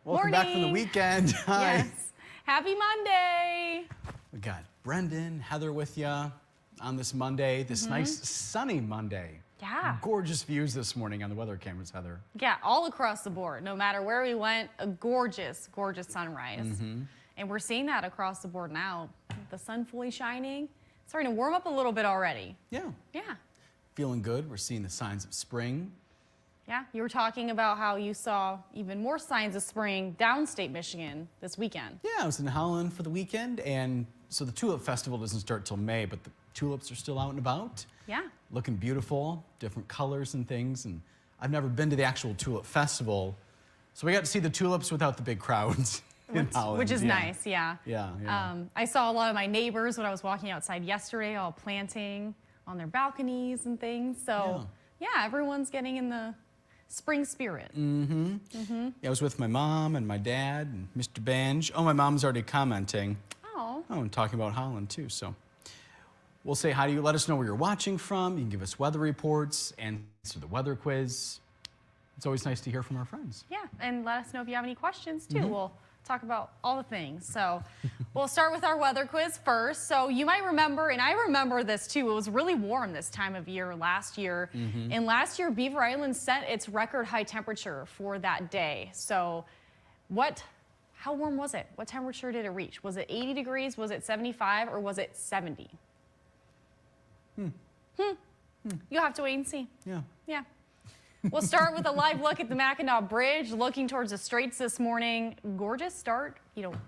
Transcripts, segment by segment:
Welcome back from the weekend. Hi. Yes. Happy Monday. We got Brendan, Heather with you on this Monday, this nice sunny Monday. Yeah. Gorgeous views this morning on the weather cameras, Heather. Yeah, all across the board. No matter where we went, a gorgeous, gorgeous sunrise. And we're seeing that across the board now. The sun fully shining. It's starting to warm up a little bit already. Yeah. Yeah. Feeling good. We're seeing the signs of spring. Yeah, you were talking about how you saw even more signs of spring downstate Michigan this weekend. Yeah, I was in Holland for the weekend, and so the Tulip Festival doesn't start till May, but the tulips are still out and about. Yeah. Looking beautiful, different colors and things, and I've never been to the actual Tulip Festival, so we got to see the tulips without the big crowds in Holland. Which is nice, yeah. Yeah. I saw a lot of my neighbors when I was walking outside yesterday, all planting on their balconies and things, so yeah, everyone's getting in the spring spirit. Yeah, I was with my mom and my dad and Mr. Banj. Oh, my mom's already commenting. Oh, and talking about Holland too. So we'll say hi to you. Let us know where you're watching from. You can give us weather reports, answer the weather quiz. It's always nice to hear from our friends. yeah, and let us know if you have any questions too. We'll talk about all the things. So we'll start with our weather quiz first. So you might remember, and I remember this too, it was really warm this time of year last year. And last year, Beaver Island set its record high temperature for that day. So how warm was it? What temperature did it reach? Was it 80 degrees? Was it 75? Or was it 70? You'll have to wait and see. Yeah. We'll start with a live look at the Mackinac Bridge, looking towards the Straits this morning. Gorgeous start,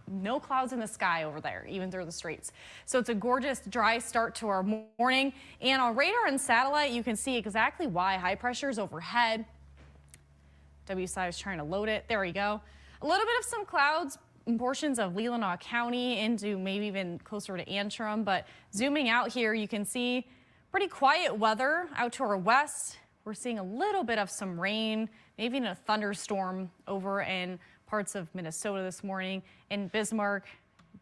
no clouds in the sky over there, even through the Straits. So it's a gorgeous dry start to our morning. And on radar and satellite, you can see exactly why. High pressure is overhead. WSI is trying to load it. There we go. A little bit of some clouds in portions of Leelanau County into maybe even closer to Antrim. But zooming out here, you can see pretty quiet weather out to our west. We're seeing a little bit of some rain, maybe even a thunderstorm over in parts of Minnesota this morning. In Bismarck,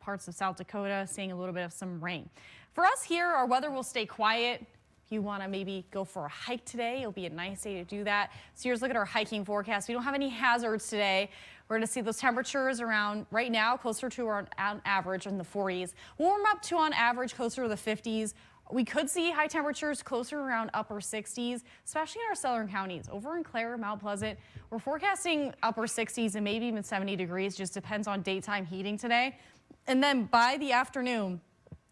parts of South Dakota, seeing a little bit of some rain. For us here, our weather will stay quiet. If you want to maybe go for a hike today, it'll be a nice day to do that. So here's a look at our hiking forecast. We don't have any hazards today. We're going to see those temperatures around right now closer to our average in the 40s. We'll warm up to on average closer to the 50s. We could see high temperatures closer around upper 60s, especially in our southern counties. Over in Clare, Mount Pleasant, we're forecasting upper 60s and maybe even 70 degrees, just depends on daytime heating today. And then by the afternoon,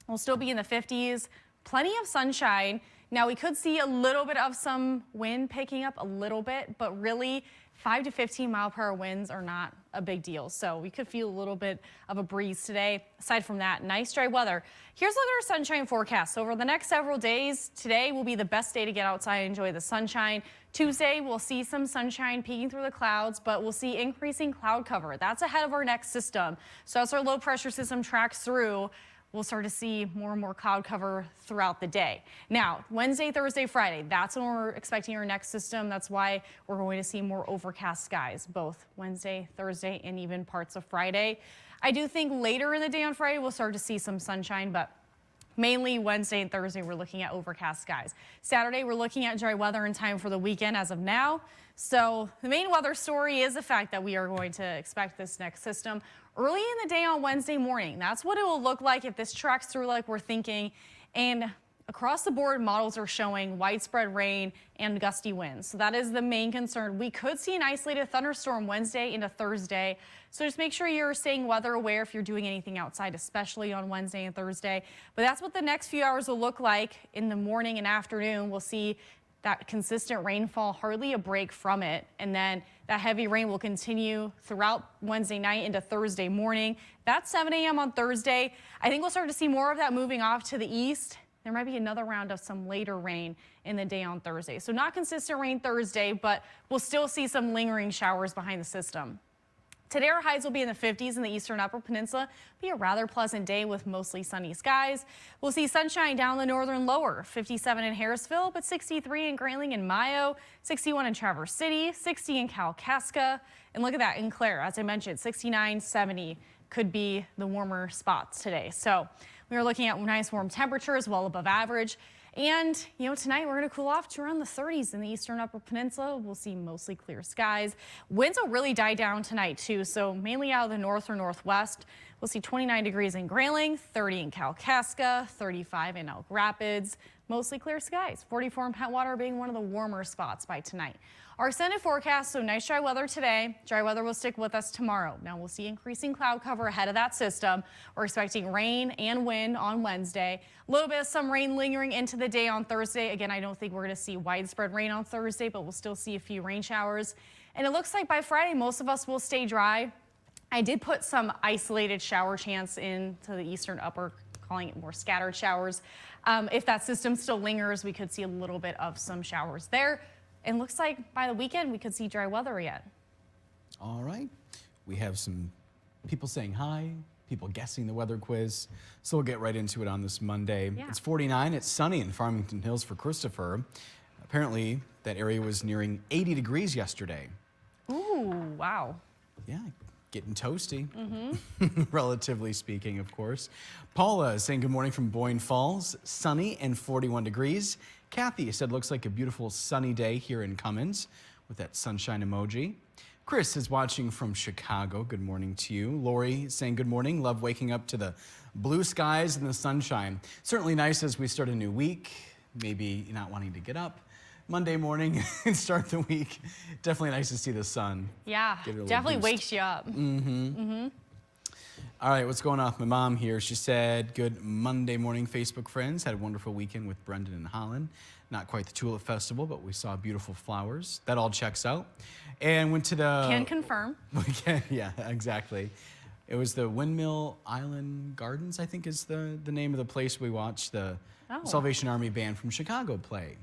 we'll still be in the 50s, plenty of sunshine. Now we could see a little bit of some wind picking up a little bit, but really 5 to 15 mile per hour winds are not a big deal. So we could feel a little bit of a breeze today. Aside from that, nice dry weather. Here's a look at our sunshine forecast. So over the next several days, today will be the best day to get outside and enjoy the sunshine. Tuesday, we'll see some sunshine peeking through the clouds, but we'll see increasing cloud cover. That's ahead of our next system. So as our low pressure system tracks through, we'll start to see more and more cloud cover throughout the day. Now, Wednesday, Thursday, Friday, that's when we're expecting our next system. That's why we're going to see more overcast skies, both Wednesday, Thursday, and even parts of Friday. I do think later in the day on Friday, we'll start to see some sunshine, but mainly Wednesday and Thursday, we're looking at overcast skies. Saturday, we're looking at dry weather in time for the weekend as of now. So the main weather story is the fact that we are going to expect this next system early in the day on Wednesday morning. That's what it will look like if this tracks through like we're thinking. And across the board, models are showing widespread rain and gusty winds. So that is the main concern. We could see an isolated thunderstorm Wednesday into Thursday. So just make sure you're staying weather aware if you're doing anything outside, especially on Wednesday and Thursday. But that's what the next few hours will look like. In the morning and afternoon, we'll see that consistent rainfall, hardly a break from it. And then that heavy rain will continue throughout Wednesday night into Thursday morning. That's 7 a.m. on Thursday. I think we'll start to see more of that moving off to the east. There might be another round of some later rain in the day on Thursday. So not consistent rain Thursday, but we'll still see some lingering showers behind the system. Today, our highs will be in the 50s in the eastern upper peninsula. Be a rather pleasant day with mostly sunny skies. We'll see sunshine down the northern lower, 57 in Harrisville, but 63 in Grayling and Mayo, 61 in Traverse City, 60 in Kalkaska. And look at that in Clare, as I mentioned, 69, 70 could be the warmer spots today. So we are looking at nice warm temperatures well above average. And, tonight we're going to cool off to around the 30s in the eastern upper peninsula. We'll see mostly clear skies. Winds will really die down tonight, too. So mainly out of the north or northwest. We'll see 29 degrees in Grayling, 30 in Kalkaska, 35 in Elk Rapids. Mostly clear skies. 44 in Pentwater being one of the warmer spots by tonight. Our extended forecast, so nice dry weather today. Dry weather will stick with us tomorrow. Now we'll see increasing cloud cover ahead of that system. We're expecting rain and wind on Wednesday. A little bit of some rain lingering into the day on Thursday. Again, I don't think we're going to see widespread rain on Thursday, but we'll still see a few rain showers. And it looks like by Friday, most of us will stay dry. I did put some isolated shower chance into the eastern upper, calling it more scattered showers. If that system still lingers, we could see a little bit of some showers there. And looks like by the weekend, we could see dry weather again. All right. We have some people saying hi, people guessing the weather quiz. So we'll get right into it on this Monday. Yeah. It's 49. It's sunny in Farmington Hills for Christopher. Apparently, that area was nearing 80 degrees yesterday. Ooh, wow. Yeah, getting toasty, relatively speaking, of course. Paula is saying good morning from Boyne Falls, sunny and 41 degrees. Kathy said looks like a beautiful sunny day here in Cummins with that sunshine emoji. Chris is watching from Chicago. Good morning to you. Lori saying good morning. Love waking up to the blue skies and the sunshine. Certainly nice as we start a new week. Maybe not wanting to get up Monday morning and start the week. Definitely nice to see the sun. Yeah, definitely wakes you up. All right, what's going on with my mom here? She said, good Monday morning, Facebook friends. Had a wonderful weekend with Brendan and Holland. Not quite the Tulip Festival, but we saw beautiful flowers. That all checks out. And went to the... Can confirm. Yeah, exactly. It was the Windmill Island Gardens, I think is the name of the place we watched the Salvation Army band from Chicago play.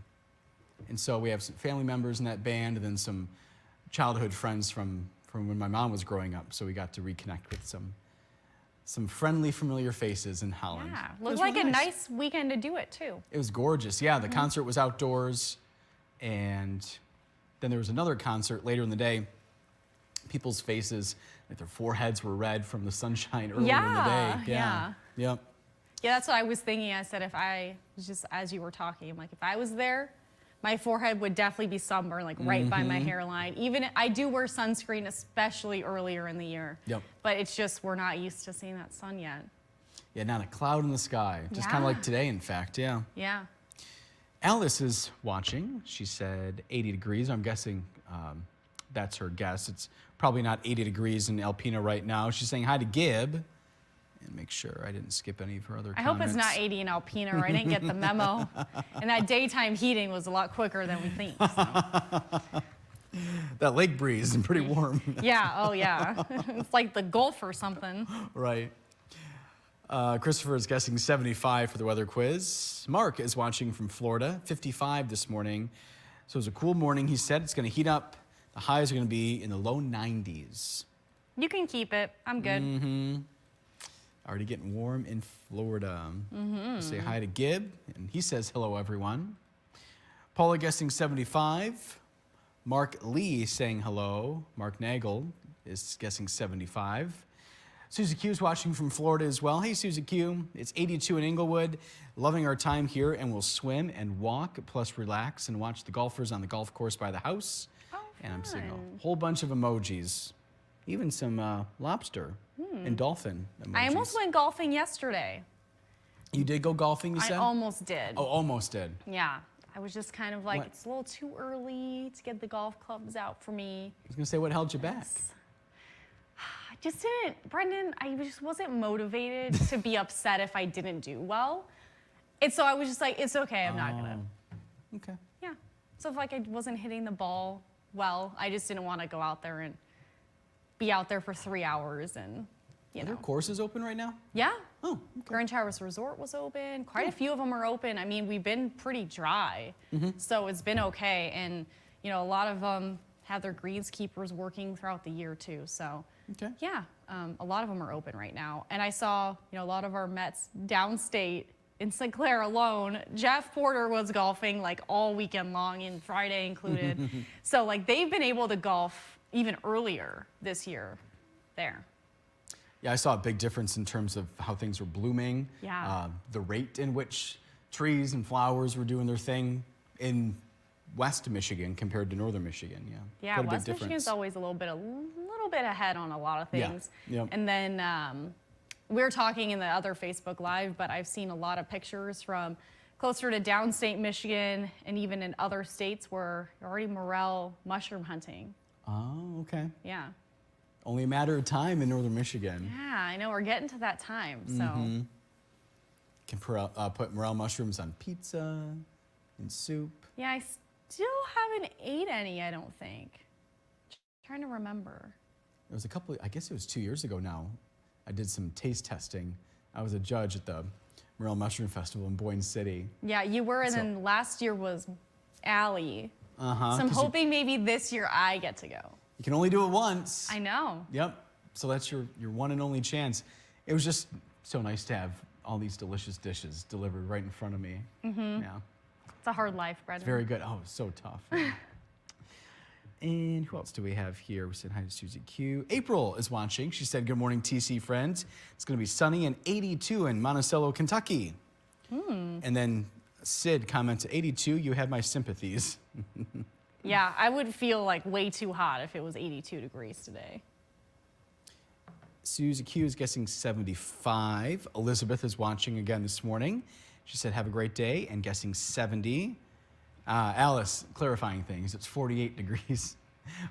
And so we have some family members in that band and then some childhood friends from when my mom was growing up. So we got to reconnect with some friendly, familiar faces in Holland. Yeah, looked like a nice weekend to do it too. It was gorgeous. Yeah, the concert was outdoors. And then there was another concert later in the day. People's faces, like their foreheads were red from the sunshine earlier in the day. Yeah. Yep. Yeah, that's what I was thinking. I said if I was just, as you were talking, I'm like, if I was there, my forehead would definitely be sunburned, like right by my hairline. Even I do wear sunscreen, especially earlier in the year. Yep. But it's just we're not used to seeing that sun yet. Yeah, not a cloud in the sky. Just kind of like today, in fact. Yeah. Yeah. Alice is watching. She said 80 degrees. I'm guessing that's her guess. It's probably not 80 degrees in Alpena right now. She's saying hi to Gib. And make sure I didn't skip any of her other comments. I hope it's not 80 in Alpena, or I didn't get the memo. And that daytime heating was a lot quicker than we think. So. That lake breeze is pretty warm. Yeah, oh yeah. It's like the Gulf or something. Right. Christopher is guessing 75 for the weather quiz. Mark is watching from Florida, 55 this morning. So it was a cool morning. He said it's going to heat up. The highs are going to be in the low 90s. You can keep it. I'm good. Already getting warm in Florida. Say hi to Gib, and he says hello, everyone. Paula guessing 75. Mark Lee saying hello. Mark Nagel is guessing 75. Susie Q is watching from Florida as well. Hey, Susie Q. It's 82 in Inglewood. Loving our time here, and we'll swim and walk, plus relax and watch the golfers on the golf course by the house. Oh, and I'm seeing a whole bunch of emojis, even some lobster and dolphin emojis. I almost went golfing yesterday. You did go golfing, you said? I almost did. Oh, almost did. Yeah. I was just kind of like, What? it's a little too early to get the golf clubs out for me. I was going to say, what held you back? I just didn't, Brendan, I just wasn't motivated to be upset if I didn't do well. And so I was just like, it's okay, I'm not gonna. Okay. Yeah. So if like I wasn't hitting the ball well, I just didn't want to go out there and be out there for 3 hours and, Are there courses open right now? Yeah. Oh, okay. Grand Traverse Resort was open. Quite a few of them are open. I mean, we've been pretty dry, so it's been okay. And, a lot of them have their greenskeepers working throughout the year too. So, yeah, a lot of them are open right now. And I saw, a lot of our Mets downstate in St. Clair alone. Jeff Porter was golfing like all weekend long, and Friday included. So, like, they've been able to golf even earlier this year there. Yeah, I saw a big difference in terms of how things were blooming. Yeah. The rate in which trees and flowers were doing their thing in West Michigan compared to Northern Michigan. Yeah. Yeah, Quite a big West Michigan's difference. always a little bit ahead on a lot of Yeah, things. yep. And then we're talking in the other Facebook Live, but I've seen a lot of pictures from closer to downstate Michigan and even in other states where you're already morel mushroom hunting. Oh, okay. Yeah. Only a matter of time in Northern Michigan. Yeah, I know. We're getting to that time. So, Can put morel mushrooms on pizza and soup. yeah, I still haven't ate any, I don't think. Trying to remember. It was a couple, I guess it was 2 years ago now. I did some taste testing. I was a judge at the Morel Mushroom Festival in Boyne City. Yeah, you were, and So- then last year was Allie. Uh-huh. So I'm 'cause hoping maybe this year I get to go. you can only do it once. I know. Yep. So that's your one and only chance. It was just so nice to have all these delicious dishes delivered right in front of me. Yeah. It's a hard life, Brendan. Very good. Oh, so tough. And who else do we have here? We said hi to Susie Q. April is watching. She said, good morning, TC friends. It's going to be sunny and 82 in Monticello, Kentucky. And then Sid comments, 82, you have my sympathies. Yeah, I would feel like way too hot if it was 82 degrees today. Susie Q is guessing 75. Elizabeth is watching again this morning. She said, have a great day, and guessing 70. Alice, clarifying things, it's 48 degrees.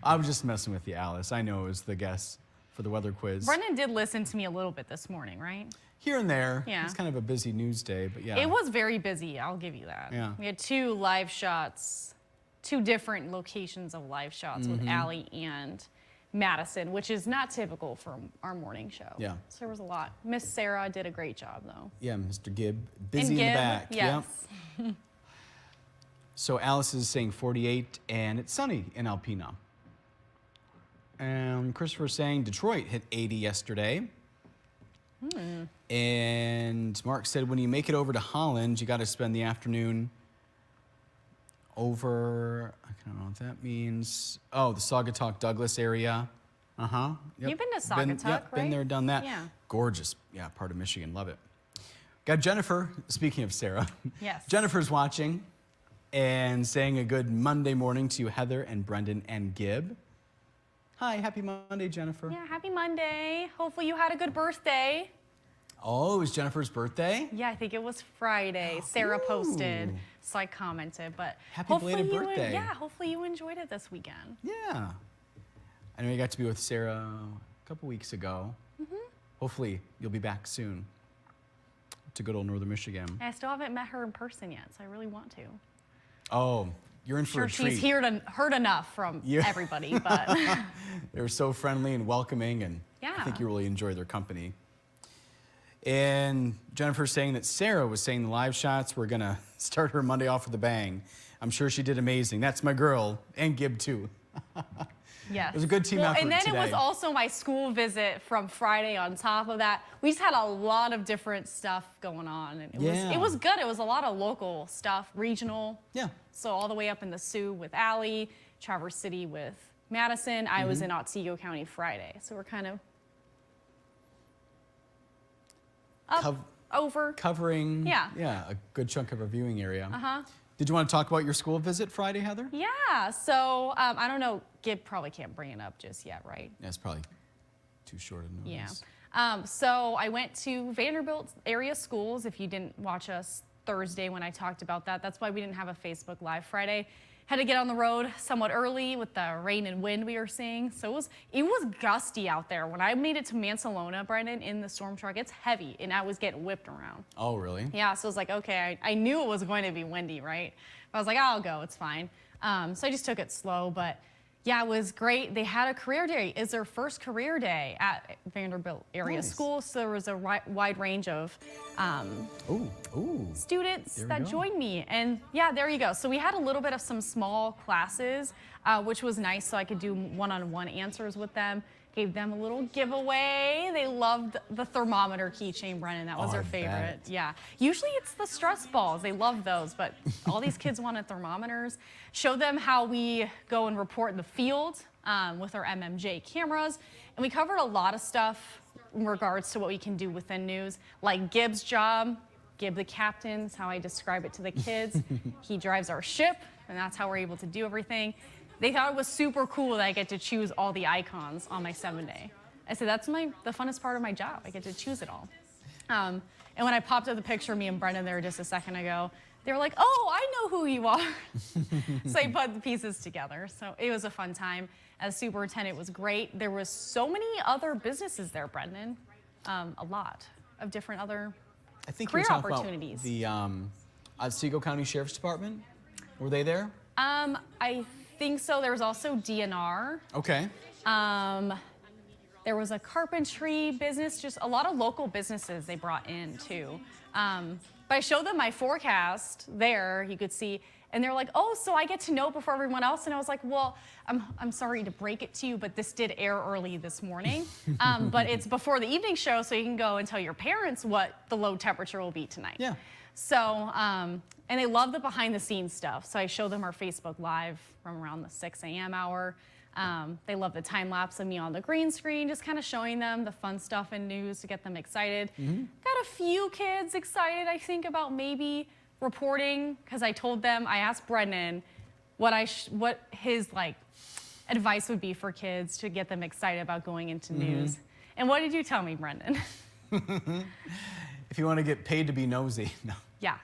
I was just messing with you, Alice. I know it was the guess for the weather quiz. Brendan did listen to me a little bit this morning, right? Here and there. Yeah. It's kind of a busy news day, but yeah. It was very busy, I'll give you that. Yeah. We had 2 live shots, 2 different locations of live shots with Allie and Madison, which is not typical for our morning show. Yeah. So there was a lot. Miss Sarah did a great job, though. Yeah, Mr. Gibb, busy And in Gibb, the back. yes. Yep. So Alice is saying 48, and it's sunny in Alpena. And Christopher's saying Detroit hit 80 yesterday. And Mark said when you make it over to Holland, you got to spend the afternoon over, I don't know what that means. Oh, the Saugatuck Douglas area. Uh-huh. Yep. You've been to Yep, Saugatuck, been right? there, done that. Yeah. Gorgeous, yeah, part of Michigan, love it. Got Jennifer, speaking of Sarah. Yes. Jennifer's watching and saying a good Monday morning to Heather and Brendan and Gibb. Hi, happy Monday, Jennifer. Yeah, happy Monday. Hopefully you had a good birthday. Oh, it was Jennifer's birthday? Yeah, I think it was Friday. Sarah posted, so I commented. But Happy hopefully belated you birthday. hopefully you enjoyed it this weekend. Yeah. I know you got to be with Sarah a couple weeks ago. Hopefully you'll be back soon to good old Northern Michigan. And I still haven't met her in person yet, so I really want to. Oh, you're in for Sure, a treat. she's heard enough from Yeah. everybody, but They were so friendly and welcoming, and I Yeah. think you really enjoy their company. And Jennifer's saying that Sarah was saying the live shots were going to start her Monday off with a bang. I'm sure she did amazing. That's my girl, and Gibb too. yes. It was a good team effort And then today. it was also my school visit from Friday on top of that. We just had a lot of different stuff going on. And Yeah. it was good. It was a lot of local stuff, regional. Yeah. So all the way up in the Sioux with Allie, Traverse City with Madison. I was in Otsego County Friday. So we're kind of up, over. Covering Yeah. a good chunk of our viewing area. Uh-huh. Did you want to talk about your school visit Friday, Heather? Yeah, so I don't know, Gib probably can't bring it up just yet, right? That's probably too short a notice. Yeah. So I went to Vanderbilt area schools. If you didn't watch us Thursday when I talked about that, that's why we didn't have a Facebook Live Friday. Had to get on the road somewhat early with the rain and wind we were seeing. So it was gusty out there. When I made it to Mansalona, Brendan, in the storm truck, it's heavy, and I was getting whipped around. Oh, really? Yeah, so I was like, okay, I knew it was going to be windy, right? But I was like, I'll go, it's fine. So I just took it slow, but yeah, it was great. They had a career day. It's their first career day at Vanderbilt area Nice. school, so there was a wide range of Ooh. students There we that go. joined me. And yeah, there you go. So we had a little bit of some small classes, which was nice, so I could do one-on-one answers with them. Gave them a little giveaway. They loved the thermometer keychain, Brennan. That was Oh, their I favorite. bet. Yeah. Usually it's the stress balls. They love those, but all these kids wanted thermometers. Showed them how we go and report in the field with our MMJ cameras. And we covered a lot of stuff in regards to what we can do within news, like Gibbs' job, Gib the captain is how I describe it to the kids. He drives our ship, and that's how we're able to do everything. They thought it was super cool that I get to choose all the icons on my 7-day. I said, that's the funnest part of my job. I get to choose it all. And when I popped up the picture of me and Brendan there just a second ago, they were like, oh, I know who you are. So I put the pieces together. So it was a fun time. As superintendent, it was great. There was so many other businesses there, Brendan. A lot of different other I think career you were talking opportunities. About the Otsego County Sheriff's Department. Were they there? I think so. There was also DNR. Okay. There was a carpentry business, just a lot of local businesses they brought in too. But I showed them my forecast there, you could see, and they're like, oh, so I get to know before everyone else? And I was like, well, I'm sorry to break it to you, but this did air early this morning. But it's before the evening show, so you can go and tell your parents what the low temperature will be tonight. Yeah. So, and they love the behind the scenes stuff. So I showed them our Facebook Live from around the 6 a.m. hour. They love the time lapse of me on the green screen, just kind of showing them the fun stuff in news to get them excited. Got a few kids excited, I think, about maybe reporting, because I told them, I asked Brendan what his advice would be for kids to get them excited about going into news. And what did you tell me, Brendan? If you want to get paid to be nosy. No. Yeah.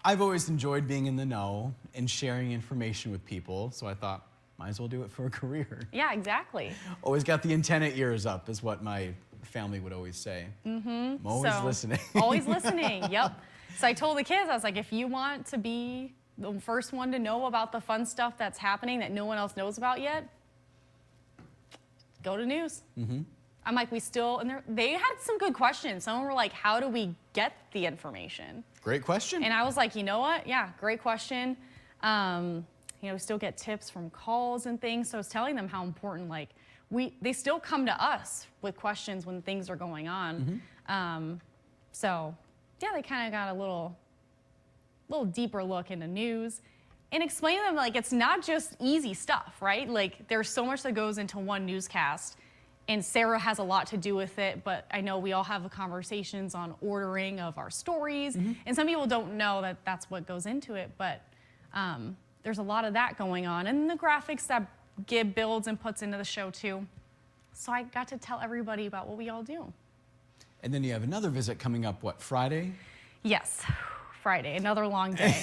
I've always enjoyed being in the know and sharing information with people, so I thought, might as well do it for a career. Yeah, exactly. Always got the antenna ears up, is what my family would always say. I'm always listening. Always listening, yep. So I told the kids, I was like, if you want to be the first one to know about the fun stuff that's happening that no one else knows about yet, go to news. I'm like, and they had some good questions. Some were like, how do we get the information? Great question. And I was like, you know what? Yeah, great question. We still get tips from calls and things. So I was telling them how important, they still come to us with questions when things are going on. So yeah, they kind of got a little deeper look into news and explain to them, it's not just easy stuff, right? There's so much that goes into one newscast, and Sarah has a lot to do with it, but I know we all have conversations on ordering of our stories, and some people don't know that that's what goes into it, but there's a lot of that going on, and the graphics that Gib builds and puts into the show too. So I got to tell everybody about what we all do. And then you have another visit coming up, what, Friday? Yes, Friday, another long day.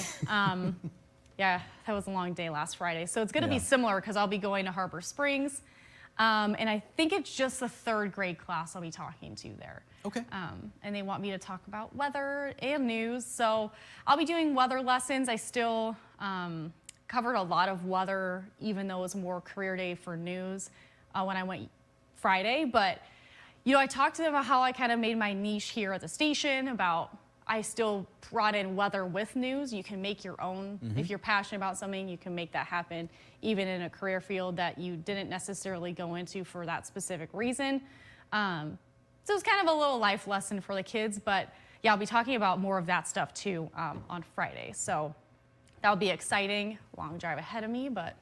Yeah, that was a long day last Friday. So it's gonna be similar because I'll be going to Harbor Springs. And I think it's just the 3rd grade class I'll be talking to there. Okay. And they want me to talk about weather and news. So I'll be doing weather lessons. I still covered a lot of weather, even though it was more career day for news when I went Friday. But, I talked to them about how I kind of made my niche here at the station, about I still brought in weather with news. You can make your own. If you're passionate about something, you can make that happen, even in a career field that you didn't necessarily go into for that specific reason. So it's kind of a little life lesson for the kids, but yeah, I'll be talking about more of that stuff too on Friday. So that'll be exciting. Long drive ahead of me, but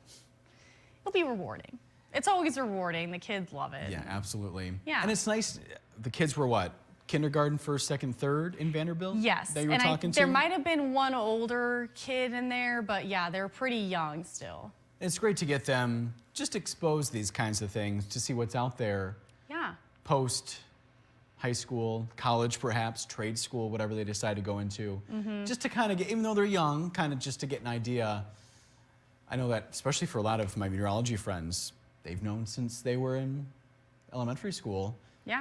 it'll be rewarding. It's always rewarding. The kids love it. Yeah, absolutely. Yeah. And it's nice. The kids were what? Kindergarten, 1st, 2nd, 3rd in Vanderbilt? Yes. That you were talking to? There might have been one older kid in there, but yeah, they're pretty young still. It's great to get them just expose these kinds of things to see what's out there. Yeah. Post high school, college perhaps, trade school, whatever they decide to go into. Just to kind of get, even though they're young, kind of just to get an idea. I know that, especially for a lot of my meteorology friends, they've known since they were in elementary school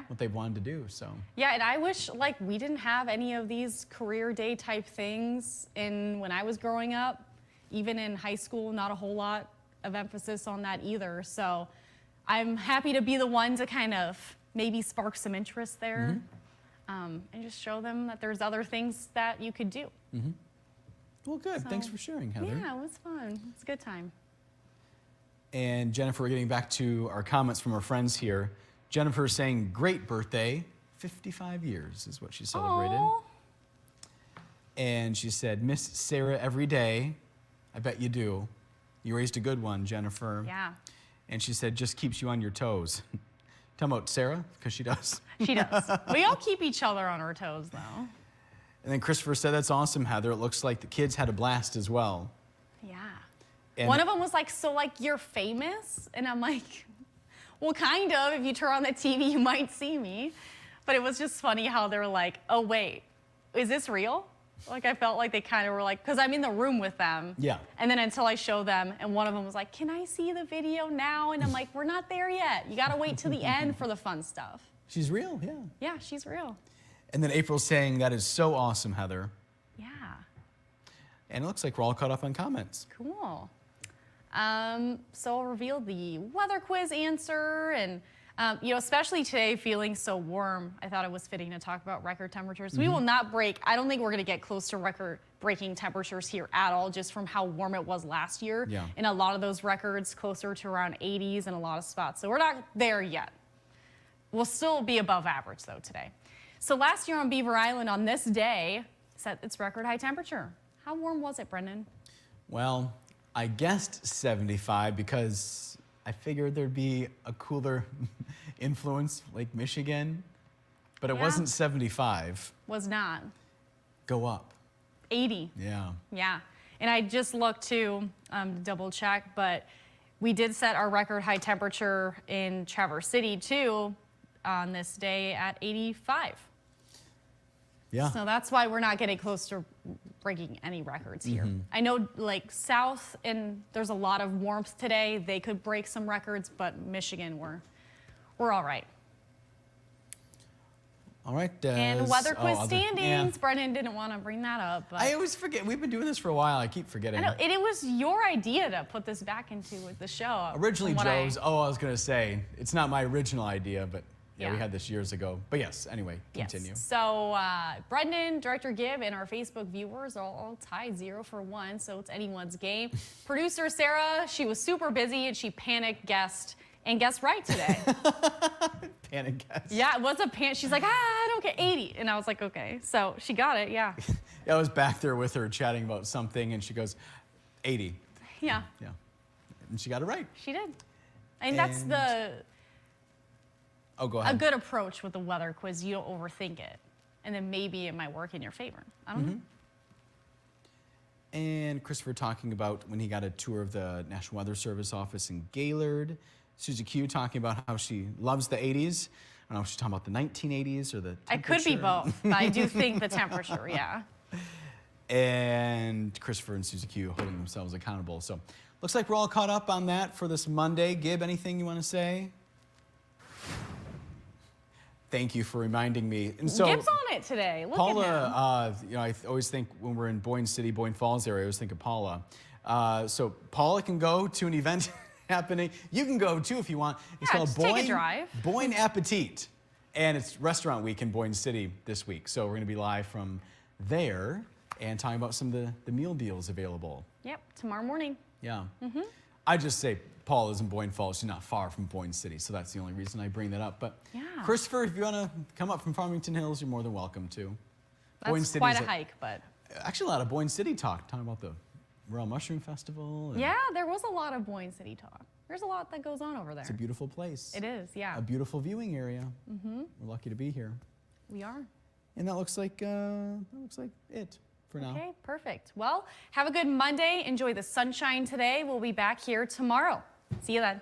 what they've wanted to do, so. Yeah, and I wish we didn't have any of these career day type things when I was growing up. Even in high school, not a whole lot of emphasis on that either. So I'm happy to be the one to kind of maybe spark some interest there and just show them that there's other things that you could do. Well, good. So, thanks for sharing, Heather. Yeah, it was fun. It's a good time. And Jennifer, we're getting back to our comments from our friends here. Jennifer is saying, great birthday. 55 years is what she celebrated. Aww. And she said, miss Sarah every day. I bet you do. You raised a good one, Jennifer. Yeah. And she said, just keeps you on your toes. Tell about Sarah, because she does. She does. We all keep each other on our toes, though. And then Christopher said, that's awesome, Heather. It looks like the kids had a blast as well. Yeah. And one of them was like, so like you're famous? And I'm like, well, kind of. If you turn on the TV, you might see me. But it was just funny how they were like, oh, wait, is this real? Like, I felt like they kind of were like, because I'm in the room with them. Yeah. And then until I show them, and one of them was like, can I see the video now? And I'm like, we're not there yet. You got to wait till the end for the fun stuff. She's real, yeah. Yeah, she's real. And then April's saying, that is so awesome, Heather. Yeah. And it looks like we're all caught up on comments. Cool. So I'll reveal the weather quiz answer. And, you know, especially today, feeling so warm, I thought it was fitting to talk about record temperatures. We will not break. I don't think we're going to get close to record-breaking temperatures here at all, just from how warm it was last year. Yeah. And a lot of those records closer to around 80s in a lot of spots. So we're not there yet. We'll still be above average, though, today. So last year on Beaver Island, on this day, set its record high temperature. How warm was it, Brendan? Well, I guessed 75 because I figured there'd be a cooler influence, Lake Michigan, but it Yeah. wasn't 75. Was not. Go up. 80. Yeah. Yeah. And I just looked to double check, but we did set our record high temperature in Traverse City, too, on this day at 85. Yeah. So that's why we're not getting close to breaking any records here. I know, like, south, and there's a lot of warmth today. They could break some records, but Michigan, we're all right. All right. And weather quiz Yeah. standings. Brennan didn't want to bring that up. But I always forget. We've been doing this for a while. I keep forgetting. I know, it was your idea to put this back into the show. Originally, from what Joe's. I was going to say, it's not my original idea, but yeah, we Yeah. had this years ago. But yes, anyway, continue. Yes. So Brendan, Director Gibb, and our Facebook viewers are all tied 0 for 1, so it's anyone's game. Producer Sarah, she was super busy and she panicked guessed and guessed right today. Panic guess. Yeah, it was a pan. She's like, I don't get 80. And I was like, okay. So she got it, yeah. Yeah, I was back there with her chatting about something, and she goes, 80. Yeah, Yeah. And she got it right. she did. And that's And- Oh, go a ahead. good approach with the weather quiz. You don't overthink it. And then maybe it might work in your favor. I don't know. And Christopher talking about when he got a tour of the National Weather Service office in Gaylord. Susie Q talking about how she loves the 80s. I don't know if she's talking about the 1980s or the It could be temperature. both, but I do think the temperature, yeah. And Christopher and Susie Q holding themselves accountable. So looks like we're all caught up on that for this Monday. Gib, anything you want to say? Thank you for reminding me. And so Gibbs on it today. Look at him. Paula, you know, I always think when we're in Boyne City, Boyne Falls area, I always think of Paula. So Paula can go to an event happening. You can go too if you want. It's Yeah, called just take a drive. Boyne Appetit. And it's restaurant week in Boyne City this week. So we're going to be live from there and talking about some of the meal deals available. Yep, tomorrow morning. Yeah. I just say Paul is in Boyne Falls. She's not far from Boyne City, so that's the only reason I bring that up. But Yeah. Christopher, if you want to come up from Farmington Hills, you're more than welcome to. That's City's quite a hike, but Actually, a lot of Boyne City talking about the Royal Mushroom Festival. And yeah, there was a lot of Boyne City talk. There's a lot that goes on over there. It's a beautiful place. It is, yeah. A beautiful viewing area. We're lucky to be here. We are. And that looks like it for now. Okay, perfect. Well, have a good Monday. Enjoy the sunshine today. We'll be back here tomorrow. See you then.